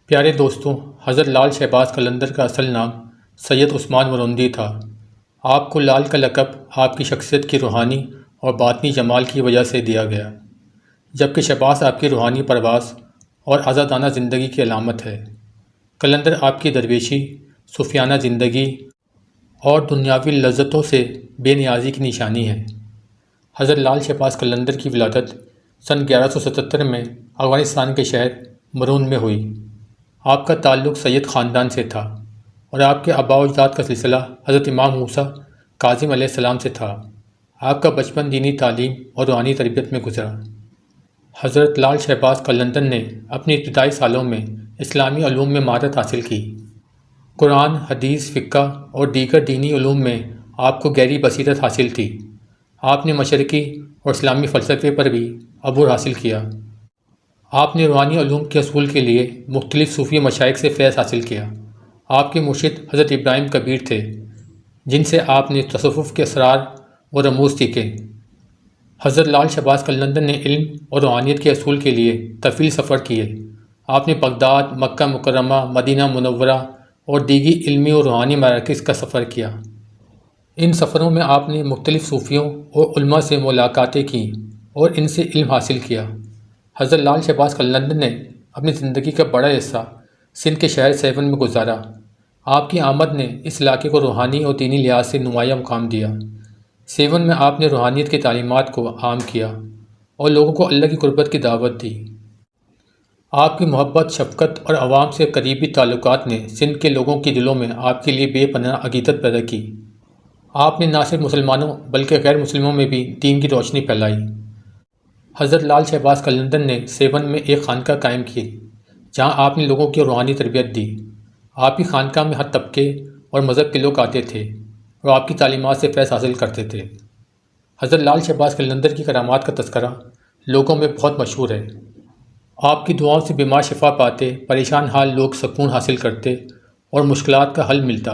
پیارے دوستوں، حضرت لال شہباز قلندر کا اصل نام سید عثمان مرندی تھا۔ آپ کو لال کا لقب آپ کی شخصیت کی روحانی اور باطنی جمال کی وجہ سے دیا گیا، جبکہ شہباز آپ کی روحانی پرواز اور آزادانہ زندگی کی علامت ہے۔ قلندر آپ کی درویشی، صوفیانہ زندگی اور دنیاوی لذتوں سے بے نیازی کی نشانی ہے۔ حضرت لال شہباز قلندر کی ولادت سن 1177 میں افغانستان کے شہر مرون میں ہوئی۔ آپ کا تعلق سید خاندان سے تھا اور آپ کے آباء و اجداد کا سلسلہ حضرت امام موسیٰ کاظم علیہ السلام سے تھا۔ آپ کا بچپن دینی تعلیم اور روحانی تربیت میں گزرا۔ حضرت لال شہباز قلندر نے اپنی ابتدائی سالوں میں اسلامی علوم میں مہارت حاصل کی۔ قرآن، حدیث، فقہ اور دیگر دینی علوم میں آپ کو گہری بصیرت حاصل تھی۔ آپ نے مشرقی اور اسلامی فلسفے پر بھی عبور حاصل کیا۔ آپ نے روحانی علوم کے حصول کے لیے مختلف صوفی مشائخ سے فیض حاصل کیا۔ آپ کے مرشد حضرت ابراہیم کبیر تھے، جن سے آپ نے تصوف کے اسرار و رموز سیکھے۔ حضرت لال شہباز قلندر نے علم اور روحانیت کے حصول کے لیے طویل سفر کیے۔ آپ نے بغداد، مکہ مکرمہ، مدینہ منورہ اور دیگر علمی اور روحانی مراکز کا سفر کیا۔ ان سفروں میں آپ نے مختلف صوفیوں اور علماء سے ملاقاتیں کیں اور ان سے علم حاصل کیا۔ حضرت لال شہباز قلندر نے اپنی زندگی کا بڑا حصہ سندھ کے شہر سیون میں گزارا۔ آپ کی آمد نے اس علاقے کو روحانی اور دینی لحاظ سے نمایاں مقام دیا۔ سیون میں آپ نے روحانیت کی تعلیمات کو عام کیا اور لوگوں کو اللہ کی قربت کی دعوت دی۔ آپ کی محبت، شفقت اور عوام سے قریبی تعلقات نے سندھ کے لوگوں کے دلوں میں آپ کے لیے بے پناہ عقیدت پیدا کی۔ آپ نے نہ صرف مسلمانوں بلکہ غیر مسلموں میں بھی دین کی روشنی پھیلائی۔ حضرت لال شہباز قلندر نے سیون میں ایک خانقاہ قائم کی جہاں آپ نے لوگوں کی روحانی تربیت دی۔ آپ کی خانقاہ میں ہر طبقے اور مذہب کے لوگ آتے تھے اور آپ کی تعلیمات سے فیض حاصل کرتے تھے۔ حضرت لال شہباز قلندر کی کرامات کا تذکرہ لوگوں میں بہت مشہور ہے۔ آپ کی دعاؤں سے بیمار شفا پاتے، پریشان حال لوگ سکون حاصل کرتے اور مشکلات کا حل ملتا۔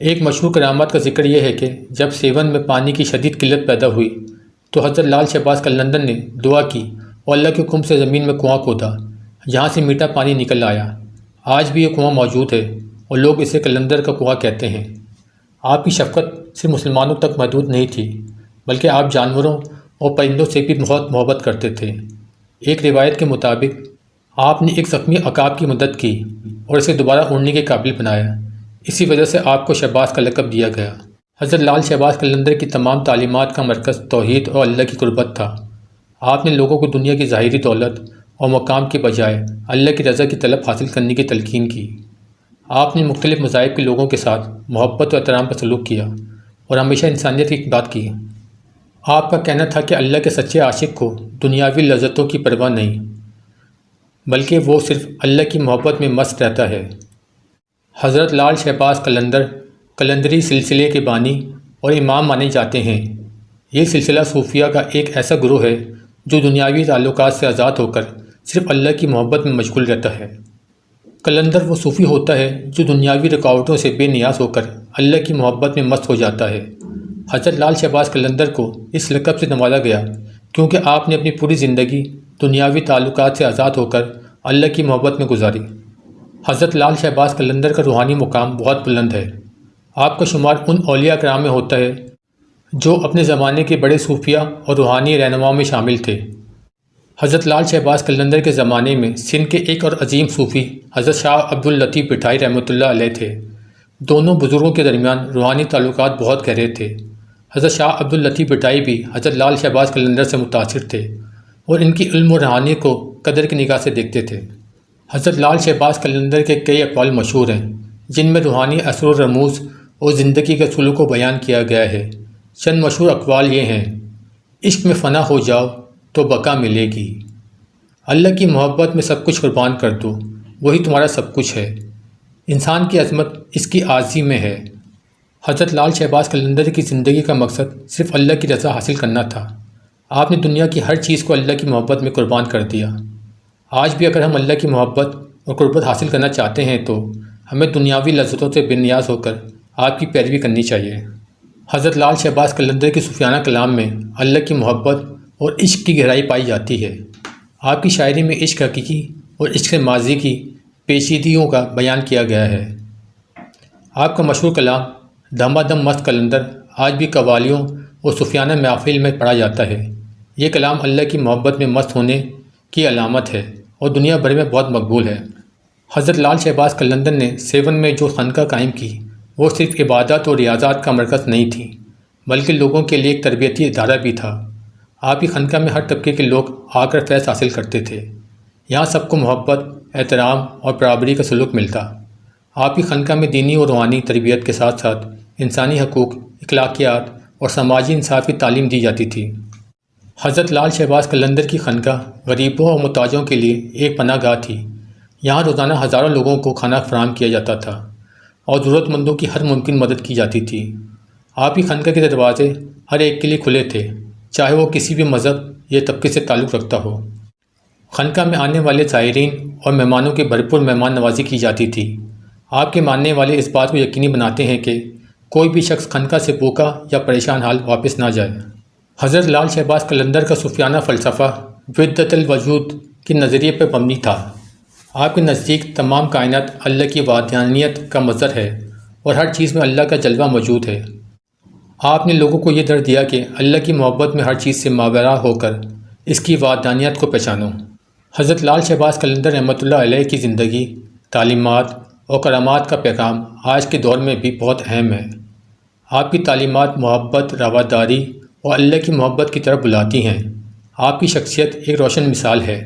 ایک مشہور کرامات کا ذکر یہ ہے کہ جب سیون میں پانی کی شدید قلت پیدا ہوئی تو حضرت لال شہباز قلندر نے دعا کی اور اللہ کے حکم سے زمین میں کنواں کھودا، جہاں سے میٹھا پانی نکل آیا۔ آج بھی یہ کنواں موجود ہے اور لوگ اسے قلندر کا کنواں کہتے ہیں۔ آپ کی شفقت صرف مسلمانوں تک محدود نہیں تھی بلکہ آپ جانوروں اور پرندوں سے بھی بہت محبت کرتے تھے۔ ایک روایت کے مطابق آپ نے ایک زخمی عقاب کی مدد کی اور اسے دوبارہ اڑنے کے قابل بنایا۔ اسی وجہ سے آپ کو شہباز کا لقب دیا گیا۔ حضرت لال شہباز قلندر کی تمام تعلیمات کا مرکز توحید اور اللہ کی قربت تھا۔ آپ نے لوگوں کو دنیا کی ظاہری دولت اور مقام کے بجائے اللہ کی رضا کی طلب حاصل کرنے کی تلقین کی۔ آپ نے مختلف مذاہب کے لوگوں کے ساتھ محبت و احترام کا سلوک کیا اور ہمیشہ انسانیت کی بات کی۔ آپ کا کہنا تھا کہ اللہ کے سچے عاشق کو دنیاوی لذتوں کی پرواہ نہیں، بلکہ وہ صرف اللہ کی محبت میں مست رہتا ہے۔ حضرت لال شہباز قلندر قلندری سلسلے کے بانی اور امام مانے جاتے ہیں۔ یہ سلسلہ صوفیہ کا ایک ایسا گروہ ہے جو دنیاوی تعلقات سے آزاد ہو کر صرف اللہ کی محبت میں مشغول رہتا ہے۔ قلندر وہ صوفی ہوتا ہے جو دنیاوی رکاوٹوں سے بے نیاز ہو کر اللہ کی محبت میں مست ہو جاتا ہے۔ حضرت لال شہباز قلندر کو اس لقب سے نوازا گیا کیونکہ آپ نے اپنی پوری زندگی دنیاوی تعلقات سے آزاد ہو کر اللہ کی محبت میں گزاری۔ حضرت لال شہباز قلندر کا روحانی مقام بہت بلند ہے۔ آپ کا شمار ان اولیاء کرام میں ہوتا ہے جو اپنے زمانے کے بڑے صوفیہ اور روحانی رہنماؤں میں شامل تھے۔ حضرت لال شہباز قلندر کے زمانے میں سندھ کے ایک اور عظیم صوفی حضرت شاہ عبد اللطیف بٹھائی رحمۃ اللہ علیہ تھے۔ دونوں بزرگوں کے درمیان روحانی تعلقات بہت گہرے تھے۔ حضرت شاہ عبد اللطیف بٹھائی بھی حضرت لال شہباز قلندر سے متاثر تھے اور ان کی علم و روحانیت کو قدر کی نگاہ سے دیکھتے تھے۔ حضرت لال شہباز قلندر کے کئی اقوال مشہور ہیں جن میں روحانی اثر و رموز اور زندگی کے سلوک کو بیان کیا گیا ہے۔ چند مشہور اقوال یہ ہیں: عشق میں فنا ہو جاؤ تو بقا ملے گی، اللہ کی محبت میں سب کچھ قربان کر دو، وہی تمہارا سب کچھ ہے، انسان کی عظمت اس کی عاجزی میں ہے۔ حضرت لال شہباز قلندر کی زندگی کا مقصد صرف اللہ کی رضا حاصل کرنا تھا۔ آپ نے دنیا کی ہر چیز کو اللہ کی محبت میں قربان کر دیا۔ آج بھی اگر ہم اللہ کی محبت اور قربت حاصل کرنا چاہتے ہیں تو ہمیں دنیاوی لذتوں سے بے نیاز ہو کر آپ کی پیروی کرنی چاہیے۔ حضرت لال شہباز قلندر کے صوفیانہ کلام میں اللہ کی محبت اور عشق کی گہرائی پائی جاتی ہے۔ آپ کی شاعری میں عشق حقیقی اور عشق ماضی کی پیچیدگیوں کا بیان کیا گیا ہے۔ آپ کا مشہور کلام دھما دم مست قلندر آج بھی قوالیوں اور صوفیانہ محافل میں پڑھا جاتا ہے۔ یہ کلام اللہ کی محبت میں مست ہونے کی علامت ہے اور دنیا بھر میں بہت مقبول ہے۔ حضرت لال شہباز قلندر نے سیون میں جو خانقاہ قائم کی وہ صرف عبادت اور ریاضات کا مرکز نہیں تھی بلکہ لوگوں کے لیے ایک تربیتی ادارہ بھی تھا۔ آپ کی خانقاہ میں ہر طبقے کے لوگ آ کر فیض حاصل کرتے تھے۔ یہاں سب کو محبت، احترام اور برابری کا سلوک ملتا۔ آپ کی خانقاہ میں دینی اور روحانی تربیت کے ساتھ ساتھ انسانی حقوق، اخلاقیات اور سماجی انصاف کی تعلیم دی جاتی تھی۔ حضرت لال شہباز قلندر کی خانقاہ غریبوں اور محتاجوں کے لیے ایک پناہ گاہ تھی۔ یہاں روزانہ ہزاروں لوگوں کو کھانا فراہم کیا جاتا تھا اور ضرورت مندوں کی ہر ممکن مدد کی جاتی تھی۔ آپ کی خانقاہ کے دروازے ہر ایک کے لیے کھلے تھے، چاہے وہ کسی بھی مذہب یا طبقے سے تعلق رکھتا ہو۔ خانقاہ میں آنے والے زائرین اور مہمانوں کی بھرپور مہمان نوازی کی جاتی تھی۔ آپ کے ماننے والے اس بات کو یقینی بناتے ہیں کہ کوئی بھی شخص خانقاہ سے بھوکا یا پریشان حال واپس نہ جائے۔ حضرت لال شہباز قلندر کا صوفیانہ فلسفہ وحدت الوجود کے نظریے پر مبنی تھا۔ آپ کے نزدیک تمام کائنات اللہ کی وحدانیت کا مظہر ہے اور ہر چیز میں اللہ کا جلوہ موجود ہے۔ آپ نے لوگوں کو یہ درس دیا کہ اللہ کی محبت میں ہر چیز سے ماورا ہو کر اس کی وحدانیت کو پہچانو۔ حضرت لال شہباز قلندر رحمۃ اللہ علیہ کی زندگی، تعلیمات اور کرامات کا پیغام آج کے دور میں بھی بہت اہم ہے۔ آپ کی تعلیمات محبت، رواداری اور اللہ کی محبت کی طرف بلاتی ہیں۔ آپ کی شخصیت ایک روشن مثال ہے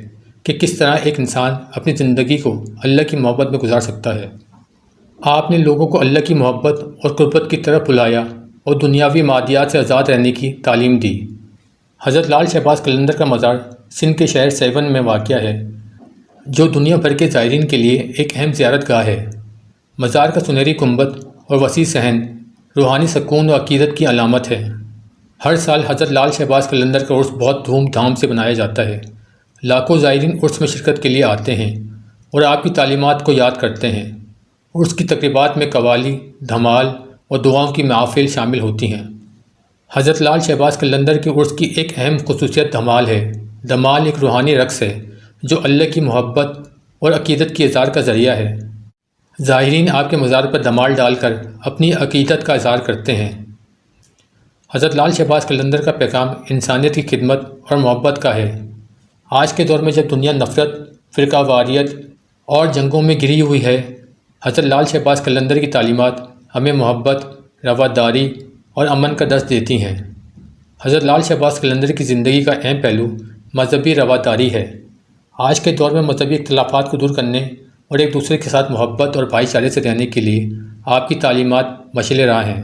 کہ کس طرح ایک انسان اپنی زندگی کو اللہ کی محبت میں گزار سکتا ہے۔ آپ نے لوگوں کو اللہ کی محبت اور قربت کی طرف بلایا اور دنیاوی مادیات سے آزاد رہنے کی تعلیم دی۔ حضرت لال شہباز قلندر کا مزار سندھ کے شہر سیون میں واقع ہے، جو دنیا بھر کے زائرین کے لیے ایک اہم زیارت گاہ ہے۔ مزار کا سنہری گنبد اور وسیع صحن روحانی سکون و عقیدت کی علامت ہے۔ ہر سال حضرت لال شہباز قلندر کا عرس بہت دھوم دھام سے منایا جاتا ہے۔ لاکھوں زائرین عرس میں شرکت کے لیے آتے ہیں اور آپ کی تعلیمات کو یاد کرتے ہیں۔ عرس کی تقریبات میں قوالی، دھمال اور دعاؤں کی محافل شامل ہوتی ہیں۔ حضرت لال شہباز قلندر کے عرس کی ایک اہم خصوصیت دھمال ہے۔ دھمال ایک روحانی رقص ہے جو اللہ کی محبت اور عقیدت کی اظہار کا ذریعہ ہے۔ زائرین آپ کے مزار پر دھمال ڈال کر اپنی عقیدت کا اظہار کرتے ہیں۔ حضرت لال شہباز قلندر کا پیغام انسانیت کی خدمت اور محبت کا ہے۔ آج کے دور میں جب دنیا نفرت، فرقہ واریت اور جنگوں میں گھری ہوئی ہے، حضرت لال شہباز قلندر کی تعلیمات ہمیں محبت، رواداری اور امن کا درس دیتی ہیں۔ حضرت لال شہباز قلندر کی زندگی کا اہم پہلو مذہبی رواداری ہے۔ آج کے دور میں مذہبی اختلافات کو دور کرنے اور ایک دوسرے کے ساتھ محبت اور بھائی چارے سے رہنے کے لیے آپ کی تعلیمات مشعل راہ ہیں۔